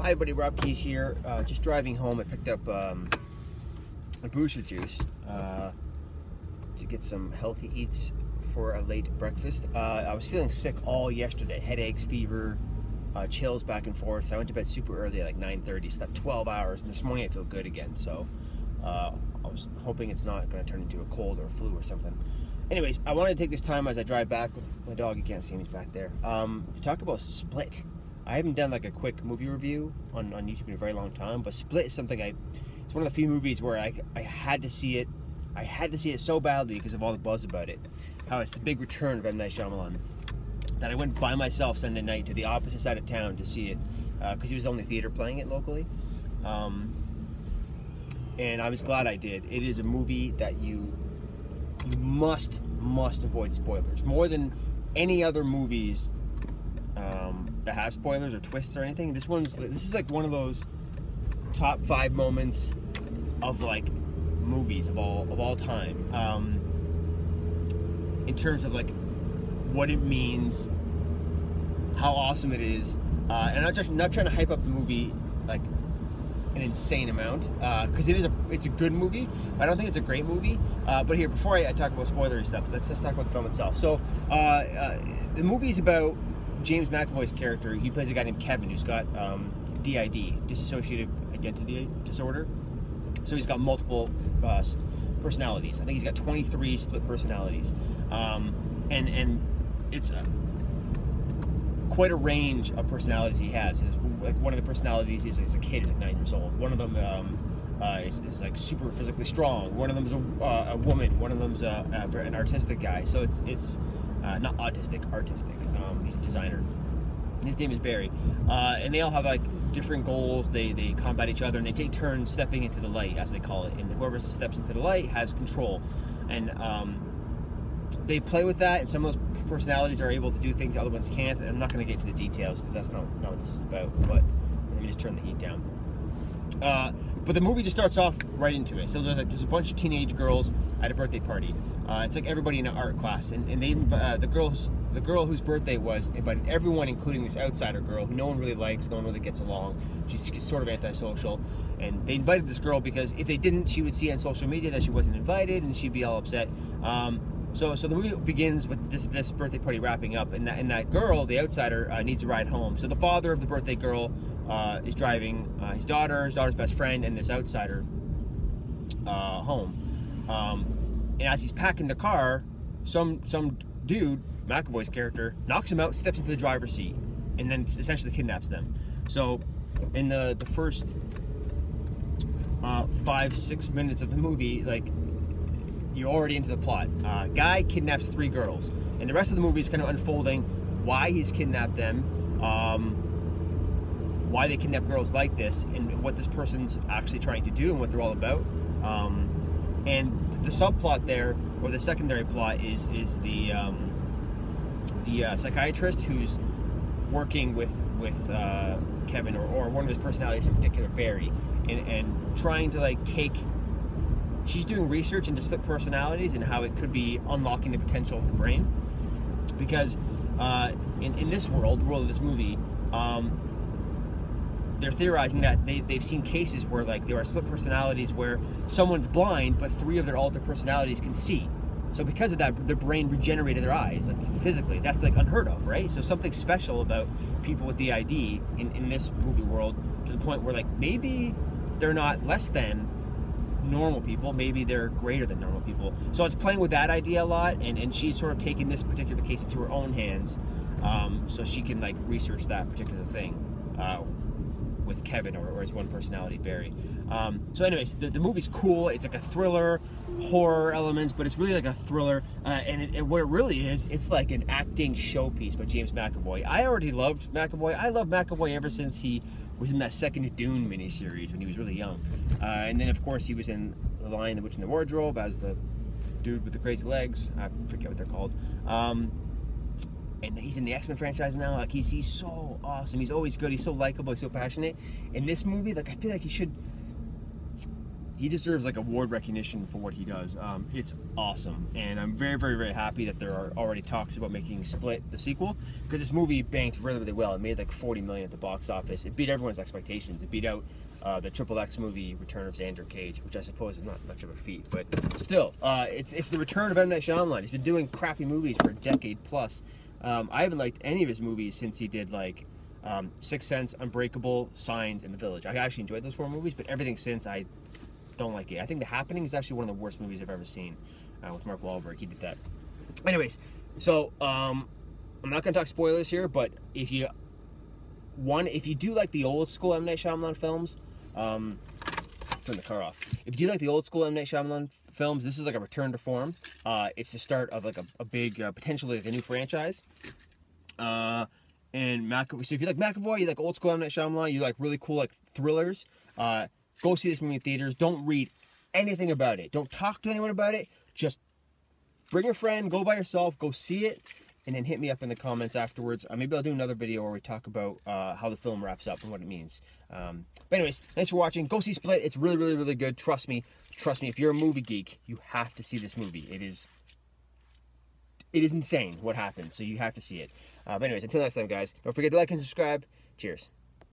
Hi everybody, Rob Keys here. Just driving home. I picked up a booster juice to get some healthy eats for a late breakfast. I was feeling sick all yesterday. Headaches, fever, chills back and forth. So I went to bed super early at like 9:30, slept 12 hours, and this morning I feel good again. So I was hoping it's not going to turn into a cold or a flu or something. Anyways, I wanted to take this time as I drive back with my dog. You can't see him, he's back there. To talk about Split. I haven't done like a quick movie review on YouTube in a very long time, but Split is something it's one of the few movies where I had to see it. I had to see it so badly because of all the buzz about it. How it's the big return of M. Night Shyamalan. That I went by myself Sunday night to the opposite side of town to see it because he was the only theater playing it locally. And I was glad I did. It is a movie that you must avoid spoilers. More than any other movies that have spoilers or twists or anything. This is like one of those top 5 moments of like movies of all time. In terms of like what it means, how awesome it is, and I'm not trying to hype up the movie like an insane amount because it's a good movie. I don't think it's a great movie. But here, before I talk about spoilery stuff, let's talk about the film itself. So the movie is about James McAvoy's character. He plays a guy named Kevin who's got DID, dissociative identity disorder. So he's got multiple personalities. I think he's got 23 split personalities, and it's quite a range of personalities he has. Like one of the personalities is a kid who's like 9 years old. One of them is like super physically strong. One of them is a woman. One of them's an artistic guy. So it's not autistic, artistic. He's a designer. His name is Barry, and they all have like different goals. They combat each other, and they take turns stepping into the light, as they call it. And whoever steps into the light has control. And they play with that, and some of those personalities are able to do things the other ones can't. And I'm not going to get into the details because that's not what this is about. But let me just turn the heat down. But the movie just starts off right into it. So there's a bunch of teenage girls at a birthday party. It's like everybody in an art class, and they the girl whose birthday was invited everyone, including this outsider girl who no one really likes, no one really gets along. She's sort of antisocial, and they invited this girl because if they didn't, she would see on social media that she wasn't invited, and she'd be all upset. So the movie begins with this birthday party wrapping up, and that girl, the outsider, needs a ride home. So the father of the birthday girl is driving his daughter's best friend, and this outsider home. And as he's packing the car, some dude, McAvoy's character, knocks him out, steps into the driver's seat, and then essentially kidnaps them. So in the first 5-6 minutes of the movie, like, you're already into the plot. Guy kidnaps 3 girls, and the rest of the movie is kind of unfolding why he's kidnapped them, why they kidnap girls like this, and what this person's actually trying to do and what they're all about. And the subplot there, or the secondary plot, is the psychiatrist who's working with Kevin, or one of his personalities in particular, Barry, and trying to like she's doing research into split personalities and how it could be unlocking the potential of the brain. Because in this world of this movie, they're theorizing that they've seen cases where like there are split personalities where someone's blind, but 3 of their altered personalities can see. So because of that, their brain regenerated their eyes, like physically. That's like unheard of, right? So something special about people with DID in this movie world, to the point where like maybe they're not less than normal people, maybe they're greater than normal people. So it's playing with that idea a lot, and she's sort of taking this particular case into her own hands, so she can like research that particular thing with Kevin, or his one personality, Barry. So anyways, the movie's cool. It's like a thriller, horror elements, but it's really like a thriller, and what it really is, it's like an acting showpiece by James McAvoy. I already loved McAvoy. I loved McAvoy ever since he was in that second Dune miniseries when he was really young. And then of course he was in The Lion, the Witch, and the Wardrobe as the dude with the crazy legs. I forget what they're called. And he's in the X-Men franchise now. Like he's so awesome. He's always good. He's so likable. He's so passionate. In this movie, like I feel like he should he deserves like award recognition for what he does. It's awesome, and I'm very, very, very happy that there are already talks about making Split, the sequel, because this movie banked really, really well. It made like $40 million at the box office. It beat everyone's expectations. It beat out the Triple X movie Return of Xander Cage, which I suppose is not much of a feat, but still, it's the return of M. Night Shyamalan. He's been doing crappy movies for a decade plus. I haven't liked any of his movies since he did like Sixth Sense, Unbreakable, Signs, and The Village. I actually enjoyed those 4 movies, but everything since, I don't like it. I think The Happening is actually one of the worst movies I've ever seen with Mark Wahlberg. He did that. Anyways, so I'm not going to talk spoilers here, but if you do like the old school M. Night Shyamalan films, turn the car off. If you do like the old school M. Night Shyamalan films, this is like a return to form. It's the start of like a big, potentially like a new franchise. And McAvoy, so if you like McAvoy, you like old school M. Night Shyamalan, you like really cool like thrillers, go see this movie in theaters. Don't read anything about it. Don't talk to anyone about it. Just bring a friend, go by yourself, go see it, and then hit me up in the comments afterwards. Maybe I'll do another video where we talk about how the film wraps up and what it means. But anyways, thanks for watching. Go see Split. It's really, really, really good. Trust me. Trust me. If you're a movie geek, you have to see this movie. It is insane what happens, so you have to see it. But anyways, until next time, guys, don't forget to like and subscribe. Cheers.